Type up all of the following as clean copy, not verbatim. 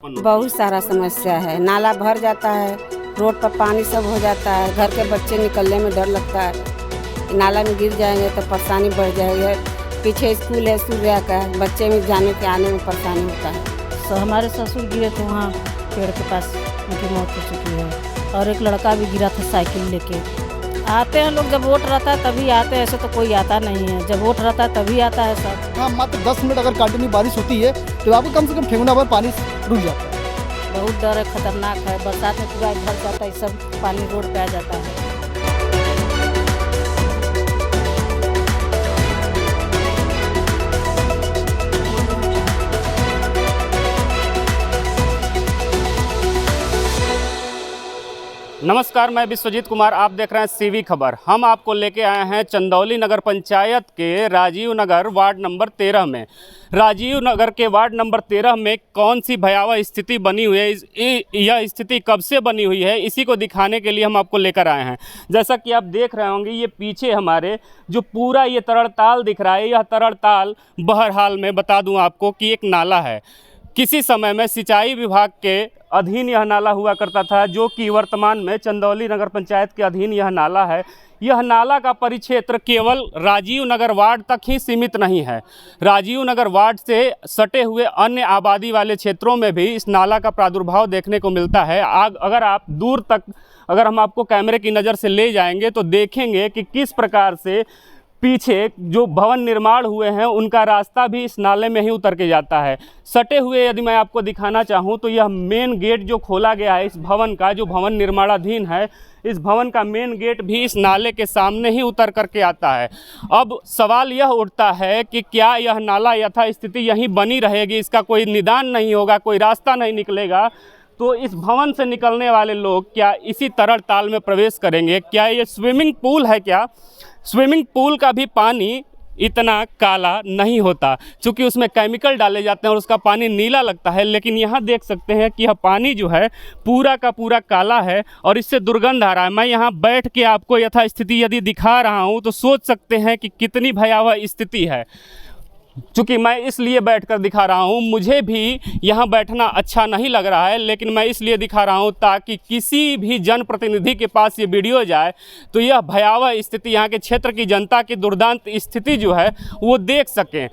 बहुत सारा समस्या है। नाला भर जाता है, रोड पर पानी सब हो जाता है, घर के बच्चे निकलने में डर लगता है। नाला में गिर जाएंगे तो परेशानी बढ़ जाएगी। पीछे स्कूल है सूर्या का, बच्चे में जाने के आने में परेशानी होता है। तो हमारे ससुर गिरे थे वहाँ पेड़ के पास, उनकी मौत हो चुकी है। और एक लड़का भी गिरा था साइकिल लेके। आते हैं लोग, जब वोट रहता है तभी आते हैं, ऐसे तो कोई आता नहीं है। जब वोट रहता है तभी आता है सब। हाँ, मात्र 10 मिनट अगर कंटिन्यू बारिश होती है तो आपको कम से कम ठेहुना भर पानी रुक जाता है। बहुत डर है, खतरनाक है। बरसात में पूरा भर जाता है, सब पानी रोड पे आ जाता है। नमस्कार, मैं विश्वजीत कुमार, आप देख रहे हैं सीवी खबर। हम आपको लेके आए हैं चंदौली नगर पंचायत के राजीव नगर वार्ड नंबर 13 में। राजीव नगर के वार्ड नंबर 13 में कौन सी भयावह स्थिति बनी हुई है, यह स्थिति कब से बनी हुई है, इसी को दिखाने के लिए हम आपको लेकर आए हैं। जैसा कि आप देख रहे होंगे, ये पीछे हमारे जो पूरा ये तरड़ताल दिख रहा है, यह तरड़ताल बहरहाल में बता दूं आपको कि एक नाला है। किसी समय में सिंचाई विभाग के अधीन यह नाला हुआ करता था, जो कि वर्तमान में चंदौली नगर पंचायत के अधीन यह नाला है। यह नाला का परिक्षेत्र केवल राजीव नगर वार्ड तक ही सीमित नहीं है। राजीव नगर वार्ड से सटे हुए अन्य आबादी वाले क्षेत्रों में भी इस नाला का प्रादुर्भाव देखने को मिलता है। अगर आप दूर तक, अगर हम आपको कैमरे की नज़र से ले जाएंगे तो देखेंगे कि किस प्रकार से पीछे जो भवन निर्माण हुए हैं उनका रास्ता भी इस नाले में ही उतर के जाता है। सटे हुए यदि मैं आपको दिखाना चाहूँ तो यह मेन गेट जो खोला गया है इस भवन का, जो भवन निर्माणाधीन है, इस भवन का मेन गेट भी इस नाले के सामने ही उतर करके आता है। अब सवाल यह उठता है कि क्या यह नाला यथास्थिति यहीं बनी रहेगी, इसका कोई निदान नहीं होगा, कोई रास्ता नहीं निकलेगा, तो इस भवन से निकलने वाले लोग क्या इसी तरड़ताल में प्रवेश करेंगे? क्या ये स्विमिंग पूल है? क्या स्विमिंग पूल का भी पानी इतना काला नहीं होता, क्योंकि उसमें केमिकल डाले जाते हैं और उसका पानी नीला लगता है। लेकिन यहाँ देख सकते हैं कि यह पानी जो है पूरा का पूरा काला है और इससे दुर्गंध आ रहा है। मैं यहाँ बैठ के आपको यथास्थिति यदि दिखा रहा हूँ तो सोच सकते हैं कि कितनी भयावह स्थिति है। चूँकि मैं इसलिए बैठकर दिखा रहा हूँ, मुझे भी यहाँ बैठना अच्छा नहीं लग रहा है, लेकिन मैं इसलिए दिखा रहा हूँ ताकि किसी भी जनप्रतिनिधि के पास ये वीडियो जाए तो यह भयावह स्थिति, यहाँ के क्षेत्र की जनता की दुर्दांत स्थिति जो है वो देख सकें।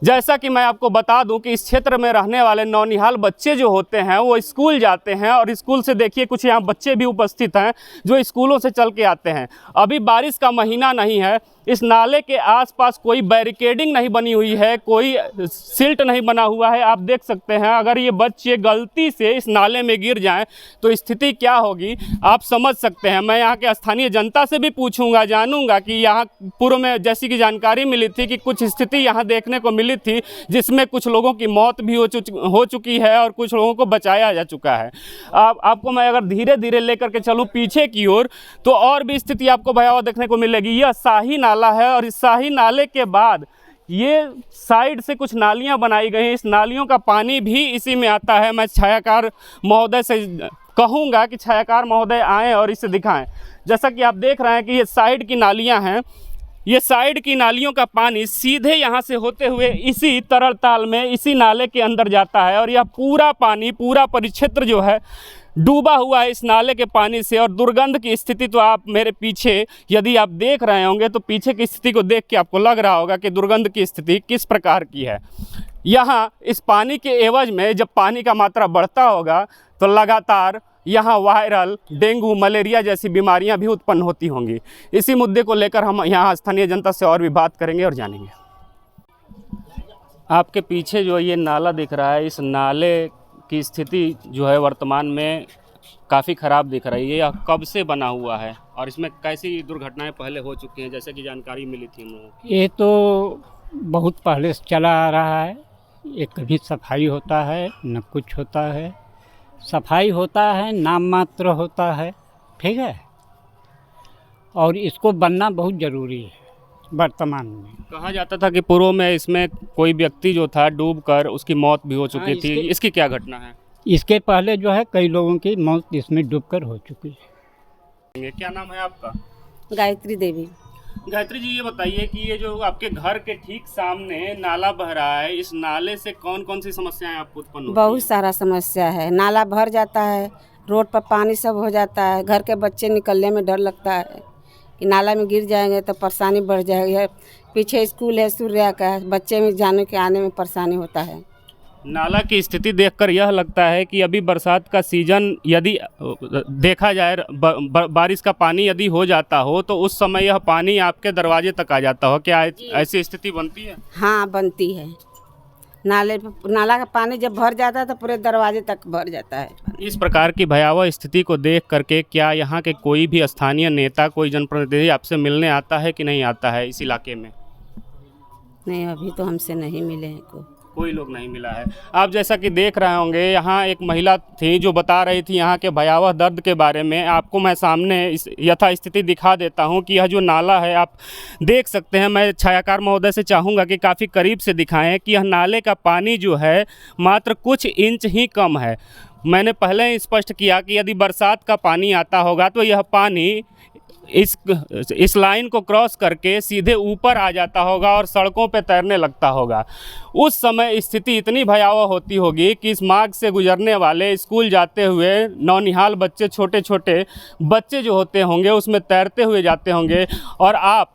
जैसा कि मैं आपको बता दूं कि इस क्षेत्र में रहने वाले नौनिहाल बच्चे जो होते हैं वो स्कूल जाते हैं, और स्कूल से देखिए कुछ यहाँ बच्चे भी उपस्थित हैं जो स्कूलों से चल के आते हैं। अभी बारिश का महीना नहीं है, इस नाले के आसपास कोई बैरिकेडिंग नहीं बनी हुई है, कोई सिल्ट नहीं बना हुआ है। आप देख सकते हैं, अगर ये बच्चे गलती से इस नाले में गिर जाएं तो स्थिति क्या होगी आप समझ सकते हैं। मैं यहाँ के स्थानीय जनता से भी पूछूंगा, जानूंगा कि यहाँ पूर्व में जैसी कि जानकारी मिली थी कि कुछ स्थिति यहाँ देखने को मिली थी जिसमें कुछ लोगों की मौत भी हो चुकी है और कुछ लोगों को बचाया जा चुका है। आपको मैं अगर धीरे धीरे लेकर के चलूँ पीछे की ओर तो और भी स्थिति आपको भयावह देखने को मिलेगी। यह शाही नाला है और इस शाही नाले के बाद ये साइड से कुछ नालियां बनाई गई हैं। इस नालियों का पानी भी इसी में आता है। मैं छायाकार महोदय से कहूँगा कि छायाकार महोदय आएँ और इसे दिखाएं। जैसा कि आप देख रहे हैं कि ये साइड की नालियां हैं, ये साइड की नालियों का पानी सीधे यहाँ से होते हुए इसी तरड़ताल में, इसी नाले के अंदर जाता है, और यह पूरा पानी, पूरा परिक्षेत्र जो है डूबा हुआ है इस नाले के पानी से। और दुर्गंध की स्थिति तो आप मेरे पीछे यदि आप देख रहे होंगे तो पीछे की स्थिति को देख के आपको लग रहा होगा कि दुर्गंध की स्थिति किस प्रकार की है। यहाँ इस पानी के एवज में जब पानी का मात्रा बढ़ता होगा तो लगातार यहाँ वायरल, डेंगू, मलेरिया जैसी बीमारियाँ भी उत्पन्न होती होंगी। इसी मुद्दे को लेकर हम यहाँ स्थानीय जनता से और भी बात करेंगे और जानेंगे। आपके पीछे जो ये नाला दिख रहा है, इस नाले की स्थिति जो है वर्तमान में काफ़ी ख़राब दिख रही है। यह कब से बना हुआ है और इसमें कैसी दुर्घटनाएं पहले हो चुकी हैं, जैसे कि जानकारी मिली थी हम लोगों को? ये तो बहुत पहले से चला आ रहा है। ये कभी सफाई होता है न कुछ होता है, सफाई होता है नाम मात्र होता है, ठीक है। और इसको बनना बहुत ज़रूरी है वर्तमान में। कहा जाता था कि पूर्व में इसमें कोई व्यक्ति जो था डूबकर उसकी मौत भी हो चुकी थी, इसकी क्या घटना है? इसके पहले जो है कई लोगों की मौत इसमें डूबकर हो चुकी है। क्या नाम है आपका? गायत्री देवी। गायत्री जी, ये बताइए कि ये जो आपके घर के ठीक सामने नाला बह रहा है, इस नाले से कौन कौन सी समस्याएं आपको उत्पन्न होती बहुत सारा समस्या है। नाला भर जाता है, रोड पर पानी सब हो जाता है, घर के बच्चे निकलने में डर लगता है कि नाला में गिर जाएंगे तो परेशानी बढ़ जाएगी। पीछे स्कूल है सूर्या का, बच्चे में जाने के आने में परेशानी होता है। नाला की स्थिति देखकर यह लगता है कि अभी बरसात का सीजन यदि देखा जाए, बारिश का पानी यदि हो जाता हो तो उस समय यह पानी आपके दरवाजे तक आ जाता हो। क्या ऐसी स्थिति बनती है? हाँ, बनती है। नाला का पानी जब भर जाता है तो पूरे दरवाजे तक भर जाता है। इस प्रकार की भयावह स्थिति को देख करके क्या यहाँ के कोई भी स्थानीय नेता, कोई जनप्रतिनिधि आपसे मिलने आता है कि नहीं आता है इस इलाके में? नहीं, अभी तो हमसे नहीं मिले हैं कोई लोग नहीं मिला है। आप जैसा कि देख रहे होंगे, यहाँ एक महिला थी जो बता रही थी यहाँ के भयावह दर्द के बारे में। आपको मैं सामने इस यथा स्थिति दिखा देता हूँ कि यह जो नाला है आप देख सकते हैं। मैं छायाकार महोदय से चाहूँगा कि काफ़ी करीब से दिखाएं कि यह नाले का पानी जो है मात्र कुछ इंच ही कम है। मैंने पहले ही स्पष्ट किया कि यदि बरसात का पानी आता होगा तो यह पानी इस लाइन को क्रॉस करके सीधे ऊपर आ जाता होगा और सड़कों पे तैरने लगता होगा। उस समय स्थिति इतनी भयावह होती होगी कि इस मार्ग से गुजरने वाले स्कूल जाते हुए नौनिहाल बच्चे, छोटे छोटे बच्चे जो होते होंगे उसमें तैरते हुए जाते होंगे। और आप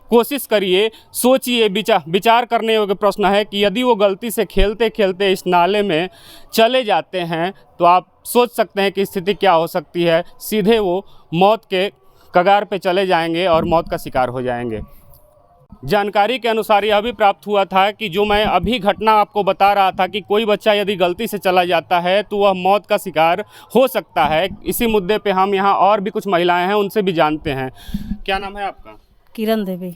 कोशिश करिए, सोचिए, विचार करने योग्य प्रश्न है कि यदि वो गलती से खेलते खेलते इस नाले में चले जाते हैं तो आप सोच सकते हैं कि स्थिति क्या हो सकती है। सीधे वो मौत के कगार पे चले जाएंगे और मौत का शिकार हो जाएंगे। जानकारी के अनुसार यह भी प्राप्त हुआ था कि जो मैं अभी घटना आपको बता रहा था कि कोई बच्चा यदि गलती से चला जाता है तो वह मौत का शिकार हो सकता है। इसी मुद्दे पे हम यहाँ और भी कुछ महिलाएं हैं, उनसे भी जानते हैं। क्या नाम है आपका? किरण देवी।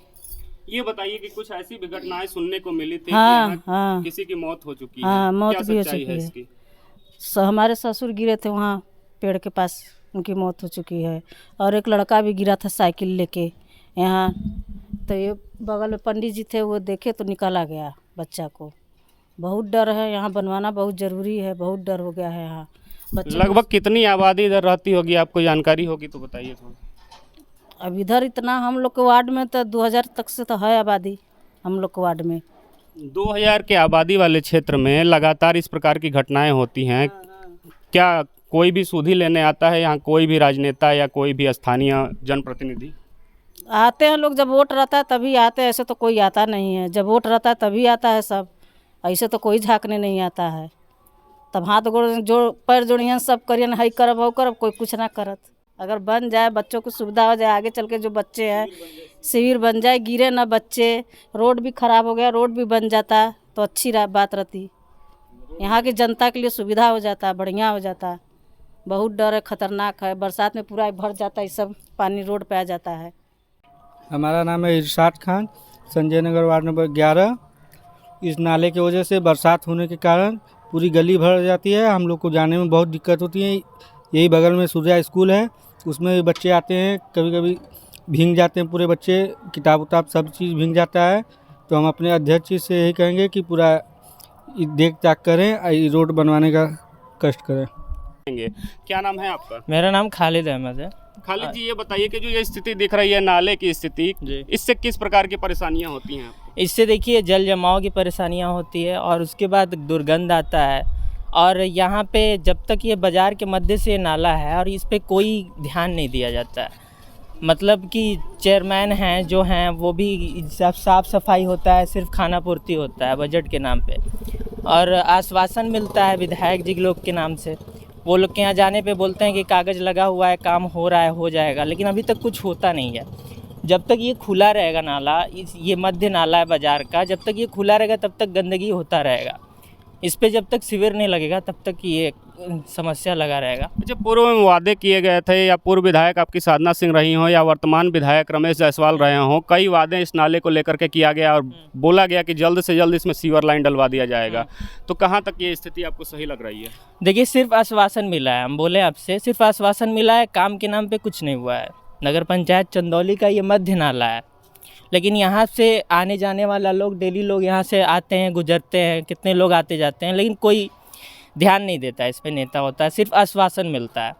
ये बताइए कि कुछ ऐसी भी घटनाएं सुनने को मिली थी हाँ, कि हाँ, किसी की मौत हो चुकी है। हाँ, मौत क्या भी हो सच्चाई चुकी है है। इसकी? हमारे ससुर गिरे थे वहाँ पेड़ के पास, उनकी मौत हो चुकी है। और एक लड़का भी गिरा था साइकिल लेके यहाँ, तो ये बगल में पंडित जी थे, वो देखे तो निकाला गया बच्चा को। बहुत डर है, यहाँ बनवाना बहुत ज़रूरी है, बहुत डर हो गया है यहाँ बच्चे। लगभग कितनी आबादी इधर रहती होगी, आपको जानकारी होगी तो बताइए थोड़ा। अब इधर इतना हम लोग के वार्ड में तो 2000 तक से तो है आबादी हम लोग के वार्ड में। 2000 के आबादी वाले क्षेत्र में लगातार इस प्रकार की घटनाएं होती हैं। क्या कोई भी सुधि लेने आता है यहाँ, कोई भी राजनेता या कोई भी स्थानीय जनप्रतिनिधि? आते हैं लोग, जब वोट रहता है तभी आते हैं, ऐसे तो कोई आता नहीं है। जब वोट रहता है तभी आता है सब, ऐसे तो कोई झांकने नहीं आता है। तब हाथ गोड़ जो पैर जोड़ियन सब करियन, हई करब हो करब, कोई कुछ ना करत। अगर बन जाए, बच्चों को सुविधा हो जाए, आगे चल के जो बच्चे हैं शिविर बन जाए, गिरे ना बच्चे, रोड भी ख़राब हो गया, रोड भी बन जाता तो अच्छी बात रहती। यहाँ की जनता के लिए सुविधा हो जाता, बढ़िया हो जाता। बहुत डर है, ख़तरनाक है। बरसात में पूरा भर जाता है, सब पानी रोड पे आ जाता है। हमारा नाम है इरशाद खान, संजय नगर वार्ड नंबर 11। इस नाले की वजह से बरसात होने के कारण पूरी गली भर जाती है, हम लोग को जाने में बहुत दिक्कत होती है। यही बगल में सूर्या स्कूल है, उसमें बच्चे आते हैं, कभी कभी भीग जाते हैं पूरे बच्चे, किताब उताब सब चीज़ भीग जाता है। तो हम अपने अध्यक्ष जी से यही कहेंगे कि पूरा देख ताक करें, रोड बनवाने का कष्ट करें। क्या नाम है आपका? मेरा नाम खालिद अहमद है। खालिद जी, ये बताइए कि जो ये स्थिति दिख रही है नाले की स्थिति, इससे किस प्रकार की परेशानियां होती हैं आपको? इससे देखिए जल जमाव की परेशानियां होती है और उसके बाद दुर्गंध आता है। और यहाँ पे जब तक ये बाज़ार के मध्य से नाला है और इस पे कोई ध्यान नहीं दिया जाता है। मतलब कि चेयरमैन हैं जो हैं वो भी साफ़ सफाई होता है, सिर्फ खाना पूर्ति होता है बजट के नाम पे, और आश्वासन मिलता है विधायक जी लोग के नाम से। वो लोग के यहाँ जाने पे बोलते हैं कि कागज़ लगा हुआ है, काम हो रहा है, हो जाएगा, लेकिन अभी तक कुछ होता नहीं है। जब तक ये खुला रहेगा नाला, ये मध्य नाला है बाज़ार का, जब तक ये खुला रहेगा तब तक गंदगी होता रहेगा। इस पे जब तक शिविर नहीं लगेगा तब तक ये समस्या लगा रहेगा। अच्छा, पूर्व में वादे किए गए थे, या पूर्व विधायक आपकी साधना सिंह रही हों या वर्तमान विधायक रमेश जायसवाल रहे हों, कई वादे इस नाले को लेकर के किया गया और बोला गया कि जल्द से जल्द इसमें सीवर लाइन डलवा दिया जाएगा। तो कहाँ तक ये स्थिति आपको सही लग रही है? देखिए, सिर्फ आश्वासन मिला है। हम बोले आपसे, सिर्फ आश्वासन मिला है, काम के नाम पे कुछ नहीं हुआ है। नगर पंचायत चंदौली का ये मध्य नाला है, लेकिन यहाँ से आने जाने वाला लोग, डेली लोग यहाँ से आते हैं, गुजरते हैं, कितने लोग आते जाते हैं, लेकिन कोई ध्यान नहीं देता इस पे। नेता होता है, सिर्फ आश्वासन मिलता है।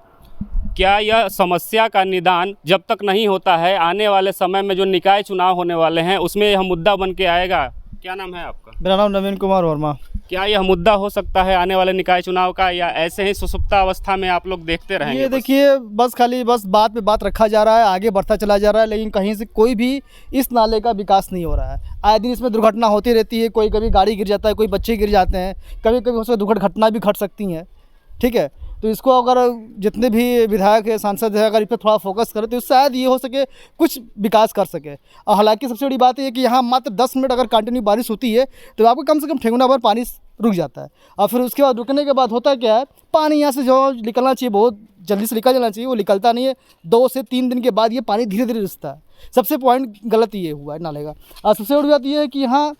क्या यह समस्या का निदान जब तक नहीं होता है, आने वाले समय में जो निकाय चुनाव होने वाले हैं उसमें यह मुद्दा बन के आएगा? क्या नाम है आपका? मेरा नाम नवीन कुमार वर्मा। क्या यह मुद्दा हो सकता है आने वाले निकाय चुनाव का, या ऐसे ही सुसुप्ता अवस्था में आप लोग देखते रहेंगे? ये देखिए, बस बात पे बात रखा जा रहा है, आगे बढ़ता चला जा रहा है, लेकिन कहीं से कोई भी इस नाले का विकास नहीं हो रहा है। आए दिन इसमें दुर्घटना होती रहती है, कोई कभी गाड़ी गिर जाता है, कोई बच्चे गिर जाते हैं, कभी कभी उसमें दुर्घटना भी घट सकती हैं। ठीक है, तो इसको अगर जितने भी विधायक है, सांसद है, अगर इस पर थोड़ा फोकस करें तो शायद ये हो सके कुछ विकास कर सके। और हालांकि सबसे बड़ी बात है कि यहाँ मात्र 10 मिनट अगर कंटिन्यू बारिश होती है तो आपको कम से कम ठेंगुना भर पानी रुक जाता है। और फिर उसके बाद रुकने के बाद होता क्या है, पानी यहाँ से जो निकलना चाहिए बहुत जल्दी से निकल जाना चाहिए, वो निकलता नहीं है। 2 से 3 दिन के बाद ये पानी धीरे धीरे रिसता है। सबसे पॉइंट गलत ये हुआ है नाले का। और सबसे बड़ी बात ये है कि यहाँ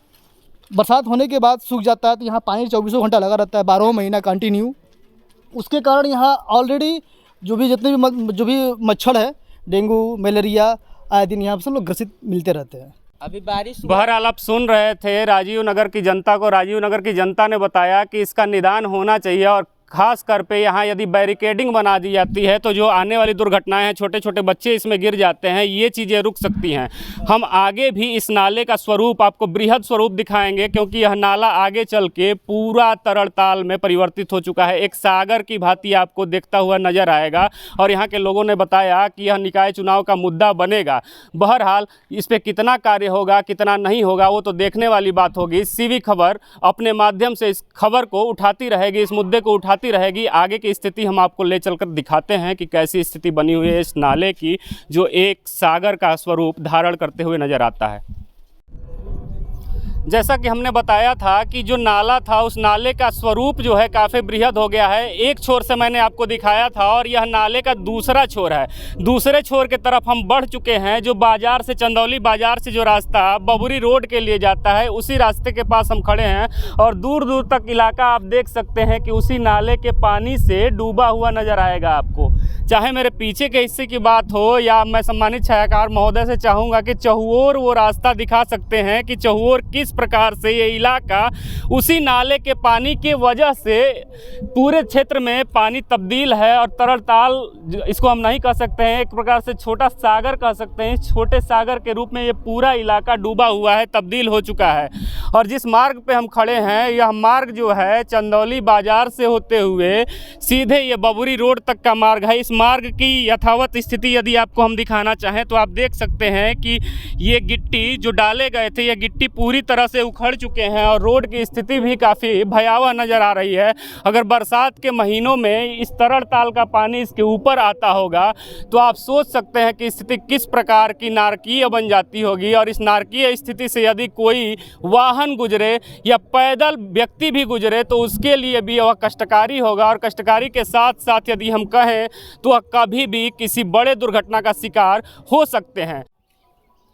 बरसात होने के बाद सूख जाता है, तो यहाँ पानी 24 घंटा लगा रहता है, 12 महीना कंटिन्यू। उसके कारण यहाँ ऑलरेडी जो भी मच्छर है, डेंगू, मलेरिया, आए दिन यहाँ पर सब लोग ग्रसित मिलते रहते हैं। अभी बारिश बहरहाल आप सुन रहे थे राजीव नगर की जनता को। राजीव नगर की जनता ने बताया कि इसका निदान होना चाहिए, और खास कर पे यहाँ यदि बैरिकेडिंग बना दी जाती है तो जो आने वाली दुर्घटनाएं हैं, छोटे छोटे बच्चे इसमें गिर जाते हैं, ये चीज़ें रुक सकती हैं। हम आगे भी इस नाले का स्वरूप आपको बृहद स्वरूप दिखाएंगे, क्योंकि यह नाला आगे चल के पूरा तरल ताल में परिवर्तित हो चुका है, एक सागर की भांति आपको देखता हुआ नजर आएगा। और यहाँ के लोगों ने बताया कि यह निकाय चुनाव का मुद्दा बनेगा। बहरहाल इस पर कितना कार्य होगा, कितना नहीं होगा, वो तो देखने वाली बात होगी। सीवी खबर अपने माध्यम से इस खबर को उठाती रहेगी, इस मुद्दे को उठाती रहेगी। आगे की स्थिति हम आपको ले चलकर दिखाते हैं कि कैसी स्थिति बनी हुई है इस नाले की, जो एक सागर का स्वरूप धारण करते हुए नजर आता है। जैसा कि हमने बताया था कि जो नाला था, उस नाले का स्वरूप जो है काफ़ी बृहद हो गया है। एक छोर से मैंने आपको दिखाया था, और यह नाले का दूसरा छोर है। दूसरे छोर के तरफ हम बढ़ चुके हैं। जो बाज़ार से, चंदौली बाज़ार से जो रास्ता बबुरी रोड के लिए जाता है, उसी रास्ते के पास हम खड़े हैं। और दूर दूर तक इलाका आप देख सकते हैं कि उसी नाले के पानी से डूबा हुआ नज़र आएगा आपको। चाहे मेरे पीछे के हिस्से की बात हो, या मैं सम्मानित छायाकार महोदय से चाहूँगा कि चहुओर वो रास्ता दिखा सकते हैं कि चहुओर किस प्रकार से ये इलाका उसी नाले के पानी की वजह से पूरे क्षेत्र में पानी तब्दील है। और तरल ताल इसको हम नहीं कह सकते हैं, एक प्रकार से छोटा सागर कह सकते हैं। छोटे सागर के रूप में ये पूरा इलाका डूबा हुआ है, तब्दील हो चुका है। और जिस मार्ग पे हम खड़े हैं, यह मार्ग जो है चंदौली बाज़ार से होते हुए सीधे ये बबुरी रोड तक का मार्ग है। इस मार्ग की यथावत स्थिति यदि आपको हम दिखाना चाहें तो आप देख सकते हैं कि ये गिट्टी जो डाले गए थे, ये गिट्टी पूरी तरह से उखड़ चुके हैं, और रोड की स्थिति भी काफ़ी भयावह नज़र आ रही है। अगर बरसात के महीनों में इस तरल ताल का पानी इसके ऊपर आता होगा तो आप सोच सकते हैं कि स्थिति किस प्रकार की नारकीय बन जाती होगी। और इस नारकीय स्थिति से यदि कोई वाहन गुजरे या पैदल व्यक्ति भी गुजरे तो उसके लिए भी वह कष्टकारी होगा। और कष्टकारी के साथ साथ यदि हम कहें तो वह कभी भी किसी बड़े दुर्घटना का शिकार हो सकते हैं।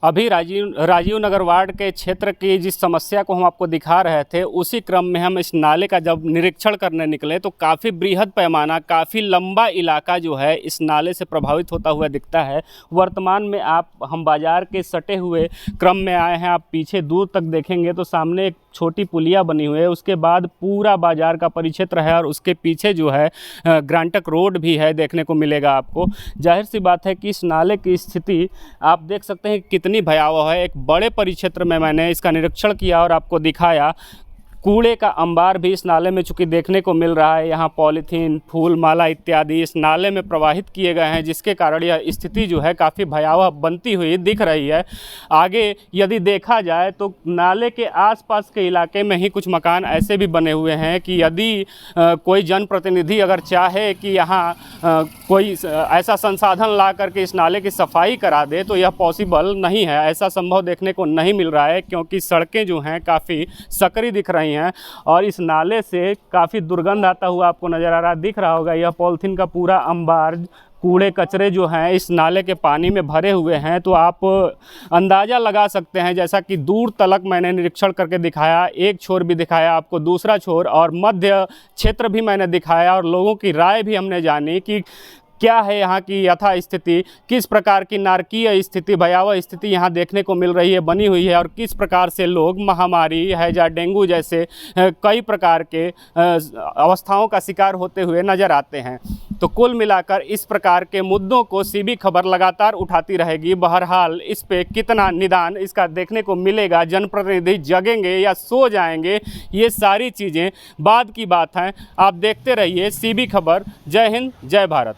अभी राजीव नगर वार्ड के क्षेत्र की जिस समस्या को हम आपको दिखा रहे थे, उसी क्रम में हम इस नाले का जब निरीक्षण करने निकले तो काफ़ी बृहद पैमाना, काफ़ी लंबा इलाका जो है इस नाले से प्रभावित होता हुआ दिखता है। वर्तमान में हम बाज़ार के सटे हुए क्रम में आए हैं। आप पीछे दूर तक देखेंगे तो सामने एक छोटी पुलिया बनी हुई है, उसके बाद पूरा बाज़ार का परिक्षेत्र है, और उसके पीछे जो है ग्रांटक रोड भी है, देखने को मिलेगा आपको। जाहिर सी बात है कि इस नाले की स्थिति आप देख सकते हैं कितनी भयावह है। एक बड़े परिक्षेत्र में मैंने इसका निरीक्षण किया और आपको दिखाया। कूड़े का अंबार भी इस नाले में चूँकि देखने को मिल रहा है। यहाँ पॉलीथीन, फूल माला इत्यादि इस नाले में प्रवाहित किए गए हैं, जिसके कारण यह स्थिति जो है काफ़ी भयावह बनती हुई दिख रही है। आगे यदि देखा जाए तो नाले के आसपास के इलाके में ही कुछ मकान ऐसे भी बने हुए हैं कि यदि कोई जनप्रतिनिधि अगर चाहे कि यहाँ कोई ऐसा संसाधन ला करके इस नाले की सफाई करा दे तो यह पॉसिबल नहीं है। ऐसा संभव देखने को नहीं मिल रहा है, क्योंकि सड़कें जो हैं काफ़ी सकरी दिख रही हैं, और इस नाले से काफ़ी दुर्गंध आता हुआ आपको नज़र आ रहा, दिख रहा होगा। यह पॉलीथीन का पूरा अंबार, कूड़े कचरे जो हैं इस नाले के पानी में भरे हुए हैं। तो आप अंदाज़ा लगा सकते हैं, जैसा कि दूर तलक मैंने निरीक्षण करके दिखाया, एक छोर भी दिखाया आपको, दूसरा छोर और मध्य क्षेत्र भी मैंने दिखाया, और लोगों की राय भी हमने जानी कि क्या है यहाँ की यथा स्थिति, किस प्रकार की नारकीय स्थिति, भयावह स्थिति यहाँ देखने को मिल रही है, बनी हुई है, और किस प्रकार से लोग महामारी हैजा, डेंगू जैसे कई प्रकार के अवस्थाओं का शिकार होते हुए नज़र आते हैं। तो कुल मिलाकर इस प्रकार के मुद्दों को सीबी खबर लगातार उठाती रहेगी। बहरहाल इस पे कितना निदान इसका देखने को मिलेगा, जनप्रतिनिधि जगेंगे या सो जाएंगे, ये सारी चीज़ें बाद की बात हैं। आप देखते रहिए सीबी खबर। जय हिंद, जय भारत।